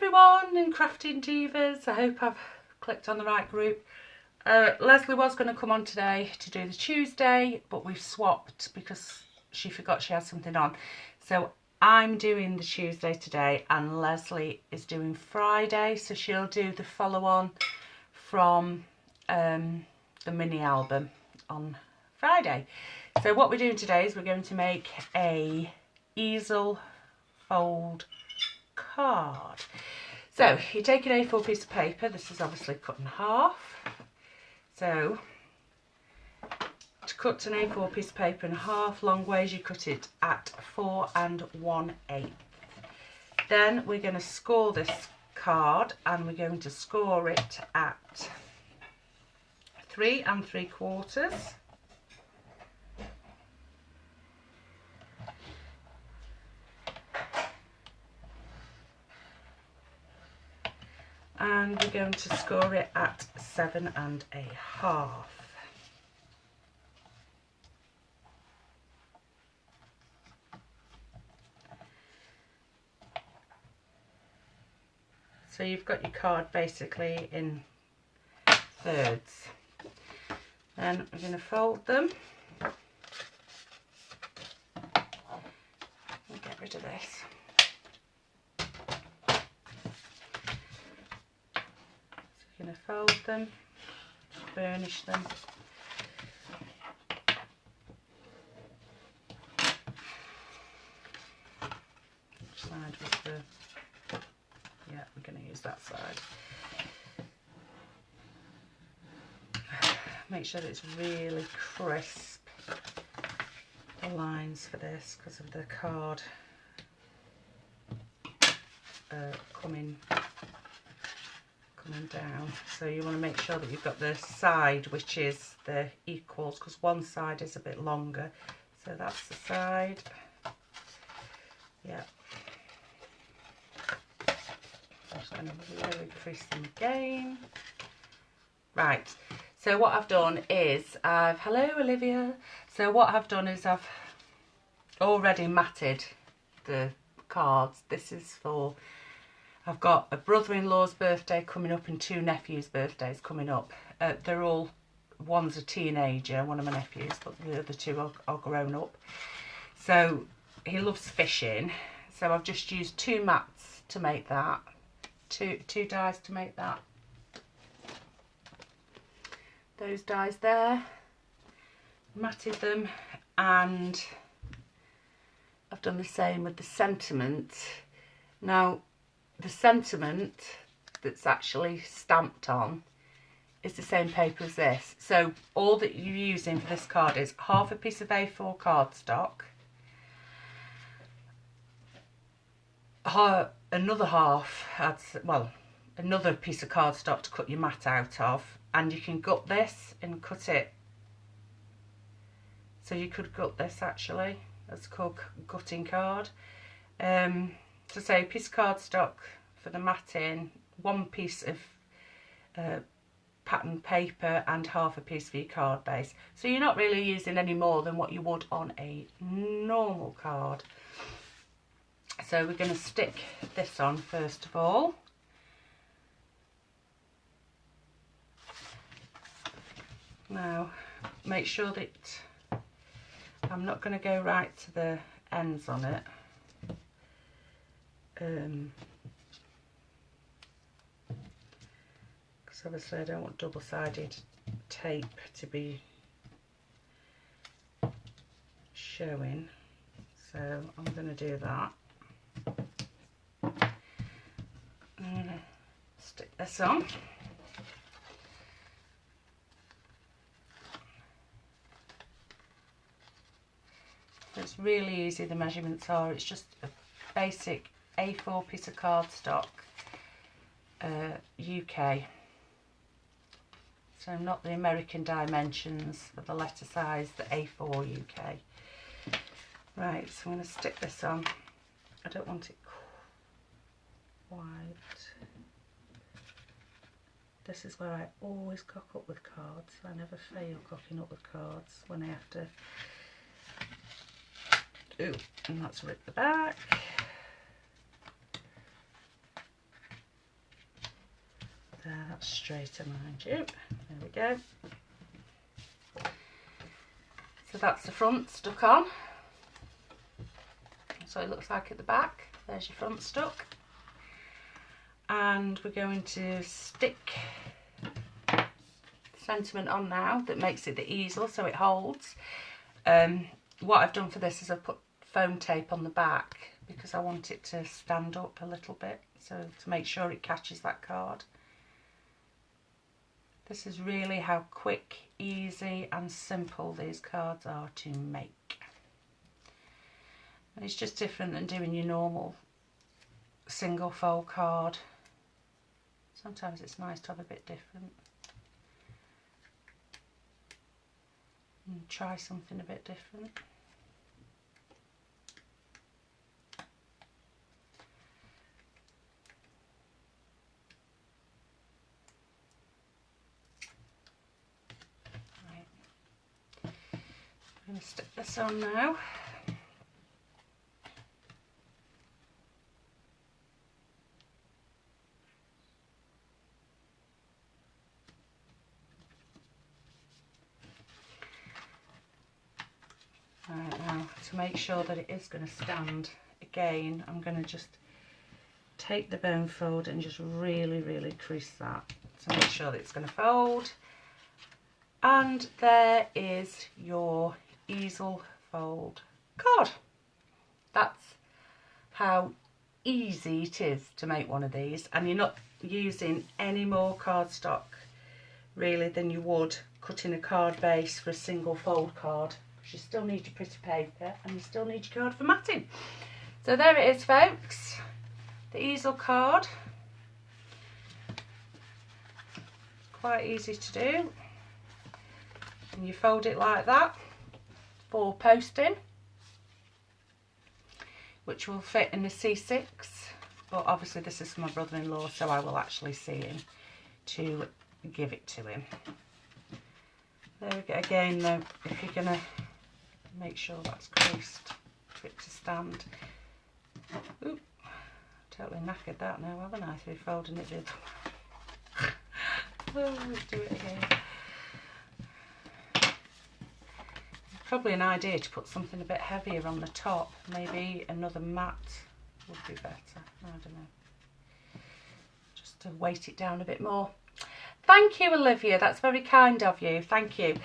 everyone in Crafting Divas. I hope I've clicked on the right group. Leslie was going to come on today to do the Tuesday, but we've swapped because she forgot she had something on. So I'm doing the Tuesday today and Leslie is doing Friday, so she'll do the follow-on from the mini album on Friday. So what we're doing today is we're going to make a easel fold card. So you take an A4 piece of paper. This is obviously cut in half. So to cut an A4 piece of paper in half long ways, you cut it at 4 1/8. Then we're going to score this card and we're going to score it at 3 3/4. And we're going to score it at 7 1/2. So you've got your card basically in thirds. Then we're going to fold them. We'll get rid of this. Going to fold them, burnish them. Which side was the... Yeah, we're going to use that side. Make sure that it's really crisp, the lines for this, because of the card coming down. So you want to make sure that you've got the side which is the equals, because one side is a bit longer. So that's the side. Yeah. I'm just going to really crease them again. Right. So what I've done is hello Olivia. So what I've done is I've already matted the cards. This is for, I've got a brother-in-law's birthday coming up and 2 nephews' birthdays coming up. They're all, one's a teenager, one of my nephews, but the other 2 are grown up. So he loves fishing. So I've just used 2 mats to make that, two dies to make that. Those dies there, matted them, and I've done the same with the sentiment. Now, the sentiment that's actually stamped on is the same paper as this. So all that you're using for this card is half a piece of A4 cardstock, another half, another piece of cardstock to cut your mat out of, and you can gut this and cut it. So you could gut this actually, it's called gutting card. So say a piece of cardstock for the matting, 1 piece of pattern paper and half a piece for your card base. So you're not really using any more than what you would on a normal card. So we're going to stick this on first of all. Now make sure that I'm not going to go right to the ends on it. Because obviously I don't want double-sided tape to be showing, so I'm going to do that. I'm going to stick this on. It's really easy, the measurements are, it's just a basic A4 piece of cardstock, UK. So not the American dimensions of the letter size, the A4 UK. Right, so I'm going to stick this on. I don't want it quite. This is where I always cock up with cards. I never fail cocking up with cards when I have to. Ooh, and that's rip the back. There, that's straighter, mind you. There we go. So that's the front stuck on. So it looks like at the back. There's your front stuck. And we're going to stick sentiment on now that makes it the easel so it holds. What I've done for this is I've put foam tape on the back because I want it to stand up a little bit, so to make sure it catches that card. This is really how quick, easy and simple these cards are to make. And it's just different than doing your normal single fold card. Sometimes it's nice to have a bit different. And try something a bit different. Right. I'm going to stick this on now. Right, now to make sure that it is going to stand again, I'm going to just take the bone fold and just really crease that to make sure that it's going to fold. And there is your easel fold card. That's how easy it is to make one of these, and you're not using any more cardstock really than you would cutting a card base for a single fold card. You still need your pretty paper and you still need your card for matting. So there it is, folks, the easel card. Quite easy to do, and you fold it like that for posting, which will fit in the C6, but obviously this is for my brother-in-law, so I will actually see him to give it to him. There we go. Again though, if you're going to make sure that's creased for it to stand. Oop, totally knackered that now, haven't I, through folding it the other way. Oh, let's do it again. Probably an idea to put something a bit heavier on the top. Maybe another mat would be better. I don't know. Just to weight it down a bit more. Thank you, Olivia. That's very kind of you. Thank you.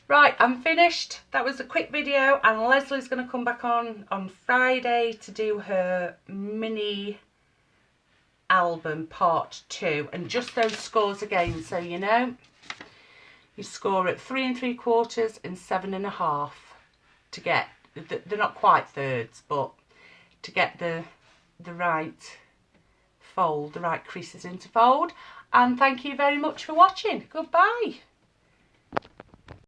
Right, I'm finished. That was a quick video, and Leslie's going to come back on Friday to do her mini album part 2, and just those scores again, so you know. You score at 3 3/4 and 7 1/2 to get, they're not quite thirds, but to get the right fold, the right creases into fold. And thank you very much for watching. Goodbye.